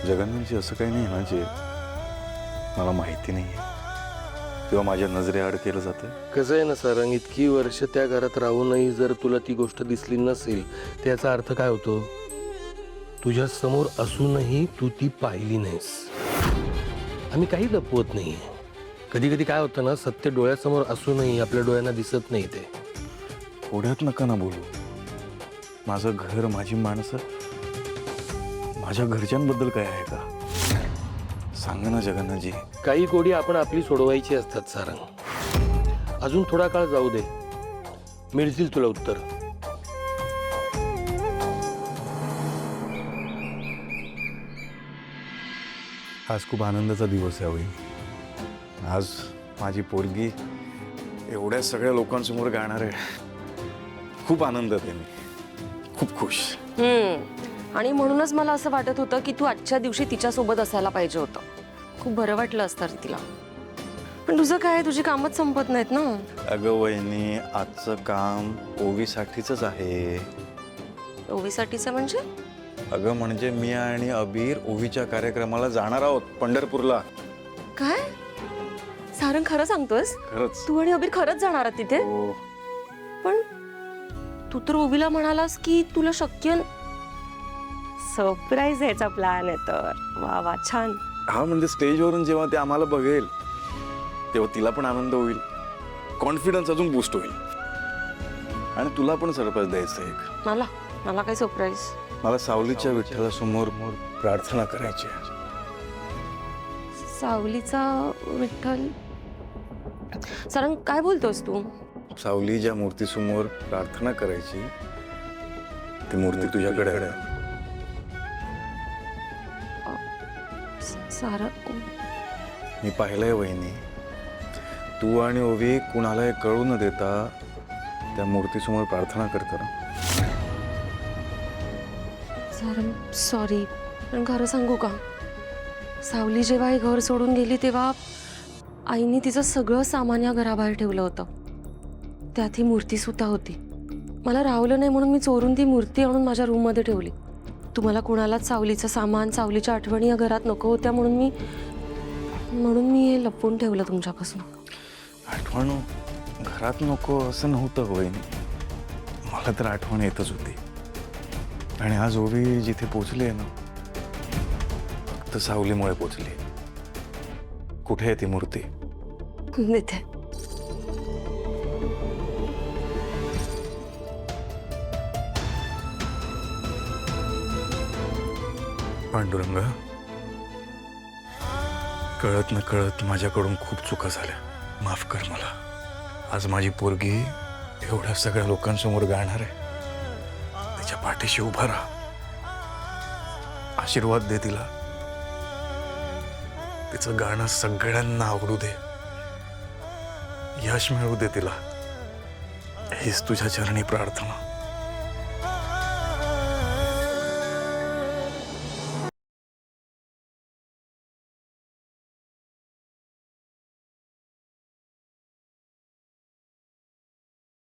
जगन्नाथजी असं काही नाही ना जे मला माहिती नाही किंवा माझ्या नजरेआड केलं जातं. कसं आहे ना सारंग, इतकी वर्ष त्या घरात राहूनही जर तुला ती गोष्ट दिसली नसेल त्याचा अर्थ काय होतो? तुझ्या समोर असूनही तू ती पाहिली नाहीस. आम्ही काही लपवत नाही. कधी कधी काय होतं ना, सत्य डोळ्यासमोर असूनही आपल्या डोळ्यांना दिसत नाही ते. थोड्यात नका ना बोलू. माझं घर, माझी माणसं, माझ्या घरच्यांबद्दल काय आहे का? सांगा ना जगन्नाथजी. काही गोडी आपण आपली सोडवायची असतात सारंग. अजून थोडा काळ जाऊ दे, मिळतील तुला उत्तर. आज खूप आनंदाचा दिवस आहे होईल. आज माझी पोरगी एवढ्या सगळ्या लोकांसमोर गाणार आहे. खूप आनंदात आहे मी, खूप खुश. आणि म्हणूनच मला असं वाटत होतं की तू आजच्या दिवशी तिच्यासोबत असायला पाहिजे होतं. खूप बरं वाटलं असतं रे तिला. पण तुझं काय, तुझी कामच संपत नाहीत ना. अगं वहिनी, आजचं काम ओवीसाठीच आहे. ओवीसाठीचं म्हणजे? अगं म्हणजे मी आणि अबीर ओवीच्या कार्यक्रमाला जाणार आहोत पंढरपूरला. काय सारंग, खरं सांगतोस? खरंच. तू आणि अबीर खरंच जाणार आहात तिथे? हो. पण तू तर ओवीला म्हणालास की तुला शक्य सरप्राईज द्यायचा प्लॅन आहे. तर वा वा, छान. हा म्हणजे स्टेजवरून जेव्हा ते आम्हाला बघेल तेव्हा तिला पण आनंद होईल, कॉन्फिडन्स अजून बूस्ट होईल. आणि तुला पण सरप्राईज द्यायचं एक. मला काय सरप्राईज? मला सावलीच्या विठ्ठलासमोर प्रार्थना करायची आहे. सावलीचा विठ्ठल? सारंग, काय बोलतोस तू? सावलीच्या मूर्तीसमोर प्रार्थना करायची. ती मूर्ती तुझ्याकडे आहे. सारंग, मी पाहिलंय वहिनी, तू आणि ओवी कुणालाही कळू न देता त्या मूर्तीसमोर प्रार्थना करता. सारंग सॉरी, पण खरं सांगू का, सावली जेव्हा हे घर सोडून गेली तेव्हा आईने तिचं सगळं सामान या घराबाहेर ठेवलं होतं. त्यात ही मूर्ती सुद्धा होती. मला राहवलं नाही म्हणून मी चोरून ती मूर्ती आणून माझ्या रूममध्ये ठेवली. तुम्हाला कुणालाच सावलीचं सामान, सावलीच्या आठवणी या घरात नको होत्या म्हणून मी हे लपवून ठेवलं तुमच्यापासून. आठवण घरात नको असं नव्हतं वहिनी. मला तर आठवण येतच होती. आणि आज ओवी जिथे पोचली आहे ना, फक्त सावलीमुळे पोचली. कुठे आहे ती मूर्ती? इथे. पांडुरंग, कळत न कळत माझ्याकडून खूप चुका झाल्या. माफ कर मला. आज माझी पोरगी एवढ्या सगळ्या लोकांसमोर गाणार आहे. तिच्या पाठीशी उभा राहा, आशीर्वाद दे तिला. तिचं गाणं सगळ्यांना आवडू दे, यश मिळू दे तिला. हीच तुझ्या चरणी प्रार्थना.